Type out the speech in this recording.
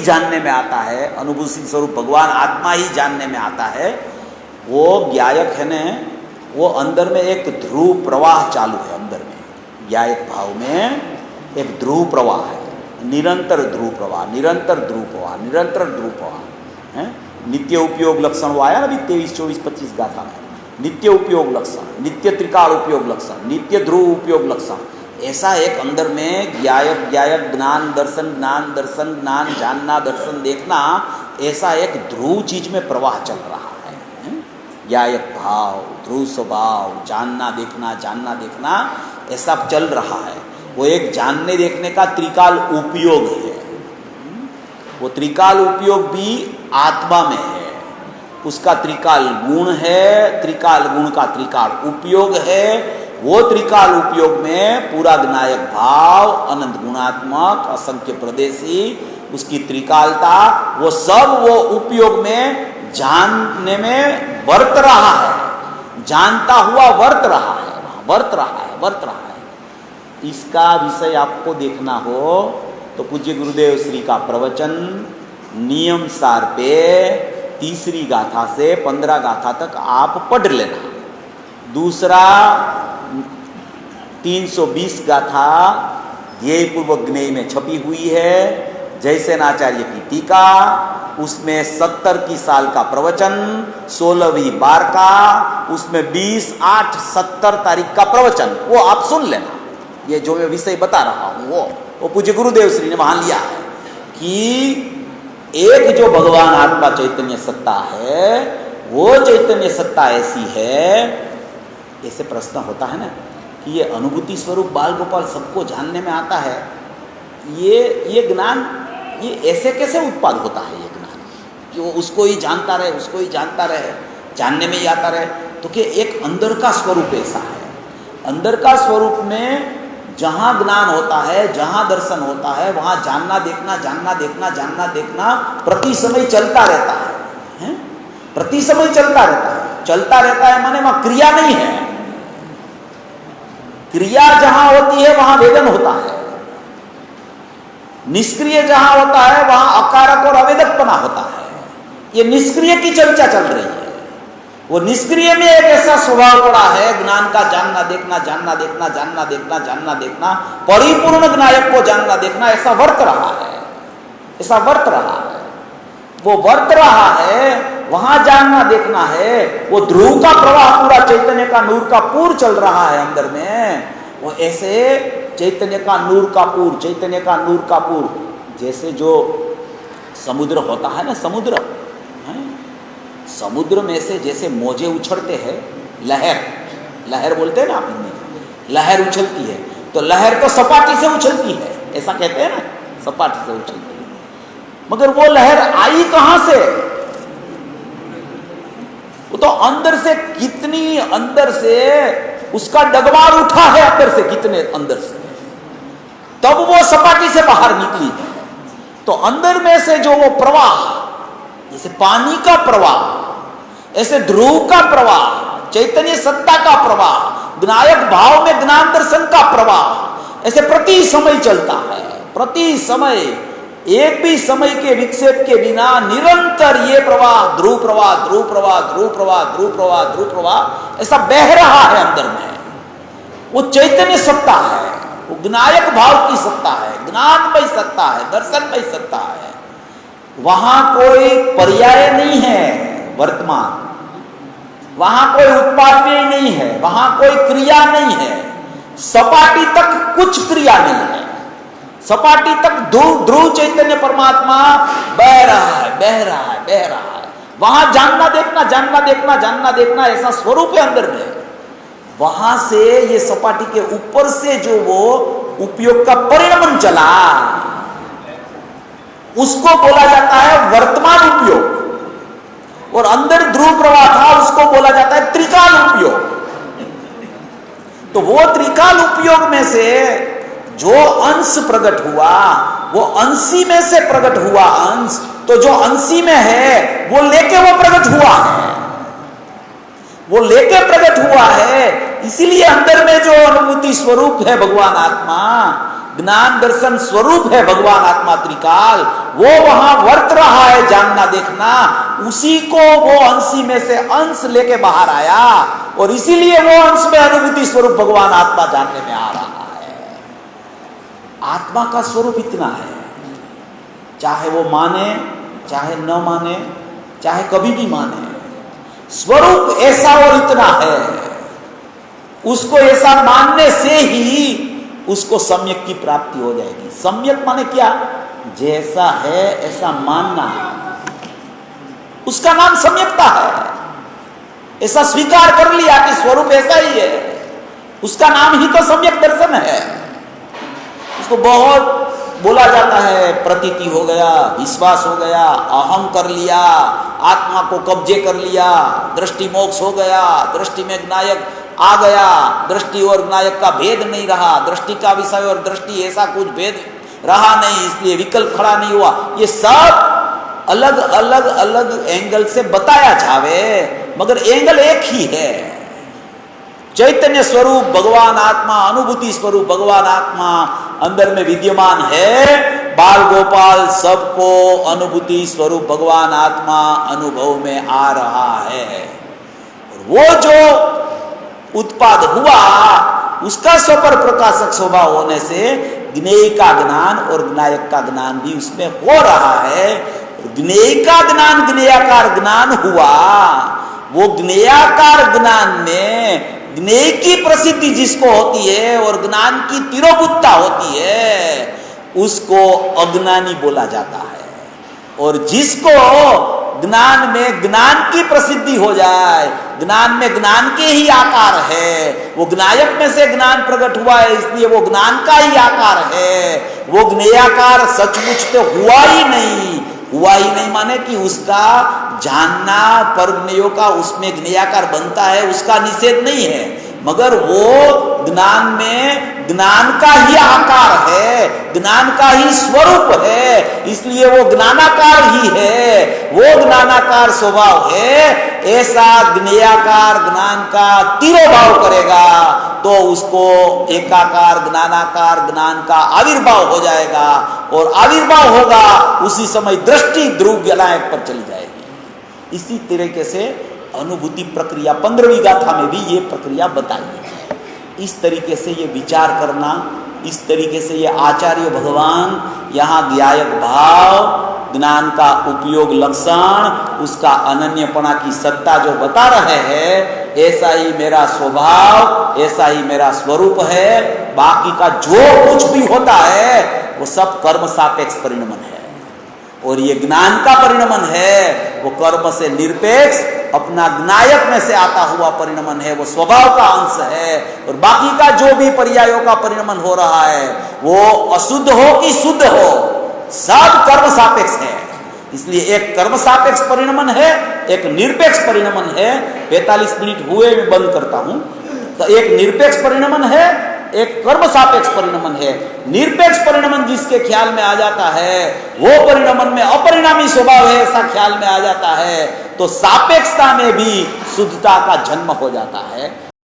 जानने में आता है, अनुभूति स्वरूप भगवान आत्मा ही जानने में आता है, वो ज्ञायक है न, वो अंदर में एक ध्रुव प्रवाह चालू है। अंदर में ज्ञायक भाव में एक ध्रुव प्रवाह है, निरंतर ध्रुव प्रवाह, निरंतर ध्रुव प्रवाह, निरंतर ध्रुव प्रवाह है। नित्य उपयोग लक्षण वो आया ना अभी 23, 24, 25 गाथा में, नित्य उपयोग लक्षण, नित्य त्रिकाल उपयोग लक्षण, नित्य ध्रुव उपयोग लक्षण, ऐसा एक अंदर में ज्ञायक ज्ञायक ज्ञान दर्शन, ज्ञान दर्शन, ज्ञान जानना, दर्शन देखना, ऐसा एक ध्रुव चीज में प्रवाह चल रहा है। ज्ञायक भाव, ध्रुव स्वभाव, जानना देखना ऐसा चल रहा है। वो एक जानने देखने का त्रिकाल उपयोग है। वो त्रिकाल उपयोग भी आत्मा में है, उसका त्रिकाल गुण है, त्रिकाल गुण का त्रिकाल उपयोग है। वो त्रिकाल उपयोग में पूरा ज्ञायक भाव, अनंत गुणात्मक, असंख्य प्रदेशी, उसकी त्रिकालता, वो सब वो उपयोग में जानने में वर्त रहा है, जानता हुआ वर्त रहा है। इसका विषय आपको देखना हो तो पूज्य गुरुदेव श्री का प्रवचन नियम सार पे 3री गाथा से 15 गाथा तक आप पढ़ लेना। दूसरा 320 गाथा ध्येय पूर्वक ज्ञेय में छपी हुई है, जयसेनाचार्य की टीका, उसमें 70 की साल का प्रवचन, 16वीं बार का, उसमें 20/8/70 तारीख का प्रवचन, वो आप सुन लेना। ये जो मैं विषय बता रहा हूँ वो पूज्य गुरुदेव श्री ने वहां लिया है कि एक जो भगवान आत्मा चैतन्य सत्ता है, वो चैतन्य सत्ता ऐसी है। ऐसे प्रश्न होता है ना कि ये अनुभूति स्वरूप बाल गोपाल सबको जानने में आता है, ये ज्ञान ये ऐसे कैसे उत्पाद होता है? ये ज्ञान कि वो उसको ही जानता रहे, जानने में ही आता रहे, तो कि एक अंदर का स्वरूप ऐसा है। अंदर का स्वरूप में जहाँ ज्ञान होता है, जहाँ दर्शन होता है, वहाँ जानना देखना प्रति समय चलता रहता है? प्रति समय चलता रहता है माने वहाँ क्रिया नहीं है। क्रिया जहाँ होती है वहाँ वेदन होता है, निष्क्रिय जहाँ होता है वहाँ अकारक और अवेदकपना होता है। ये निष्क्रिय की चर्चा चल रही है। वो निष्क्रिय में एक ऐसा स्वभाव पड़ा है ज्ञान का जानना देखना, परिपूर्ण ज्ञायक को जानना देखना, ऐसा वर्त रहा है। वो वर्त रहा है, वहां जानना देखना है। वो ध्रुव का प्रवाह पूरा चैतन्य का नूर का पूर चल रहा है अंदर में। वो ऐसे चैतन्य का नूर का पूर, जैसे जो समुद्र होता है ना, समुद्र में से जैसे मौजे उछड़ते हैं, लहर बोलते हैं ना आप हिंदी में, लहर उछलती है, तो लहर तो सपाटी से उछलती है, ऐसा कहते हैं ना, सपाटी से उछलती है। मगर वो लहर आई कहां से? वो तो अंदर से, कितनी अंदर से उसका डगमार उठा है, अंदर से कितने अंदर से, तब वो सपाटी से बाहर निकली है। तो अंदर में से जो वो प्रवाह, जैसे पानी का प्रवाह, ऐसे ध्रुव का प्रवाह, चैतन्य सत्ता का प्रवाह, ज्ञायक भाव में ज्ञान दर्शन का प्रवाह, ऐसे प्रति समय चलता है। प्रति समय एक भी समय के विक्षेप के बिना निरंतर ये प्रवाह, ध्रुव प्रवाह ऐसा बह रहा है अंदर में। वो चैतन्य सत्ता है, वो ज्ञायक भाव की सत्ता है, ज्ञानमय सत्ता है, दर्शनमय सत्ता है। वहां कोई पर्याय नहीं है वर्तमान, वहां कोई उत्पाद्य नहीं है, वहां कोई क्रिया नहीं है। सपाटी तक कुछ क्रिया नहीं है, सपाटी तक ध्रुव चैतन्य परमात्मा बह रहा है। वहां जानना देखना ऐसा स्वरूप है अंदर में। वहां से ये सपाटी के ऊपर से जो वो उपयोग का परिणमन चला, उसको बोला जाता है वर्तमान उपयोग। और अंदर ध्रुव प्रवाह था, उसको बोला जाता है त्रिकाल उपयोग। तो वो त्रिकाल उपयोग में से जो अंश प्रकट हुआ, वो अंशी में से प्रकट हुआ अंश, तो जो अंशी में है वो लेके वो प्रकट हुआ है, वो लेके प्रकट हुआ है। इसीलिए अंदर में जो अनुभूति स्वरूप है भगवान आत्मा, ज्ञान दर्शन स्वरूप है भगवान आत्मा त्रिकाल, वो वहां वर्त रहा है जानना देखना, उसी को वो अंशी में से अंश लेके बाहर आया और इसीलिए वो अंश में अनुभूति स्वरूप भगवान आत्मा जानने में आ रहा है। आत्मा का स्वरूप इतना है, चाहे वो माने चाहे न माने, चाहे कभी भी माने, स्वरूप ऐसा और इतना है। उसको ऐसा मानने से ही उसको सम्यक की प्राप्ति हो जाएगी। सम्यक माने क्या? जैसा है ऐसा मानना, उसका नाम सम्यकता है। ऐसा स्वीकार कर लिया कि स्वरूप ऐसा ही है, उसका नाम ही तो सम्यक दर्शन है। उसको बहुत बोला जाता है, प्रतीति हो गया, विश्वास हो गया, अहम कर लिया, आत्मा को कब्जे कर लिया, दृष्टि मोक्ष हो गया, दृष्टि में ज्ञायक आ गया, दृष्टि और ज्ञायक का भेद नहीं रहा, दृष्टि का विषय और दृष्टि ऐसा कुछ भेद रहा नहीं, इसलिए विकल्प खड़ा नहीं हुआ। ये सब अलग अलग अलग एंगल से बताया जावे, मगर एंगल एक ही है। चैतन्य स्वरूप भगवान आत्मा, अनुभूति स्वरूप भगवान आत्मा अंदर में विद्यमान है। बाल गोपाल सबको अनुभूति स्वरूप भगवान आत्मा अनुभव में आ रहा है। और वो जो उत्पाद हुआ उसका स्वपर प्रकाशक स्वभाव होने से ज्ञेय का ज्ञान और ज्ञायक का ज्ञान भी उसमें हो रहा है। ज्ञेय का ज्ञान ज्ञेयाकार ज्ञान हुआ, वो ज्ञेयाकार ज्ञान में ज्ञेय की प्रसिद्धि जिसको होती है और ज्ञान की तिरोभूतता होती है, उसको अज्ञानी बोला जाता है। और जिसको ज्ञान में ज्ञान की प्रसिद्धि हो जाए, ज्ञान में ज्ञान के ही आकार है, वो ज्ञायक में से ज्ञान प्रकट हुआ है इसलिए वो ज्ञान का ही आकार है, वो ज्ञेयाकार सचमुच तो हुआ ही नहीं। हुआ ही नहीं माने कि उसका जानना परज्ञेयों का उसमें ज्ञेयाकार बनता है, उसका निषेध नहीं है, मगर वो ज्ञान में ज्ञान का ही आकार है, ज्ञान का ही स्वरूप है, इसलिए वो ज्ञानाकार ही है, वो ज्ञानाकार स्वभाव है। ऐसा ज्ञेयाकार ज्ञान का तिरोभाव करेगा तो उसको एकाकार ज्ञानाकार ज्ञान का आविर्भाव हो जाएगा, और आविर्भाव होगा उसी समय दृष्टि ध्रुव विनायक पर चली जाएगी। इसी तरीके से अनुभूति प्रक्रिया 15वीं गाथा में भी ये प्रक्रिया बताई है। इस तरीके से ये विचार करना, इस तरीके से ये आचार्य भगवान यहाँ ज्ञायक भाव, ज्ञान का उपयोग लक्षण, उसका अनन्यपना की सत्ता जो बता रहे हैं, ऐसा ही मेरा स्वभाव, ऐसा ही मेरा स्वरूप है। बाकी का जो कुछ भी होता है वो सब कर्म सापेक्ष परिणमन है, और ये ज्ञान का परिणमन है, वो कर्म से निरपेक्ष अपना ज्ञायक में से आता हुआ परिणमन है, वो स्वभाव का अंश है। और बाकी का जो भी पर्यायों का परिणमन हो रहा है वो अशुद्ध हो कि शुद्ध हो, सब कर्म सापेक्ष है। इसलिए एक कर्म सापेक्ष परिणमन है, एक निरपेक्ष परिणमन है। 45 मिनट हुए मैं बंद करता हूं। तो एक निरपेक्ष परिणमन है, एक कर्म सापेक्ष परिणमन है। निरपेक्ष परिणमन जिसके ख्याल में आ जाता है वो परिणमन में अपरिणामी स्वभाव है ऐसा ख्याल में आ जाता है, तो सापेक्षता में भी शुद्धता का जन्म हो जाता है।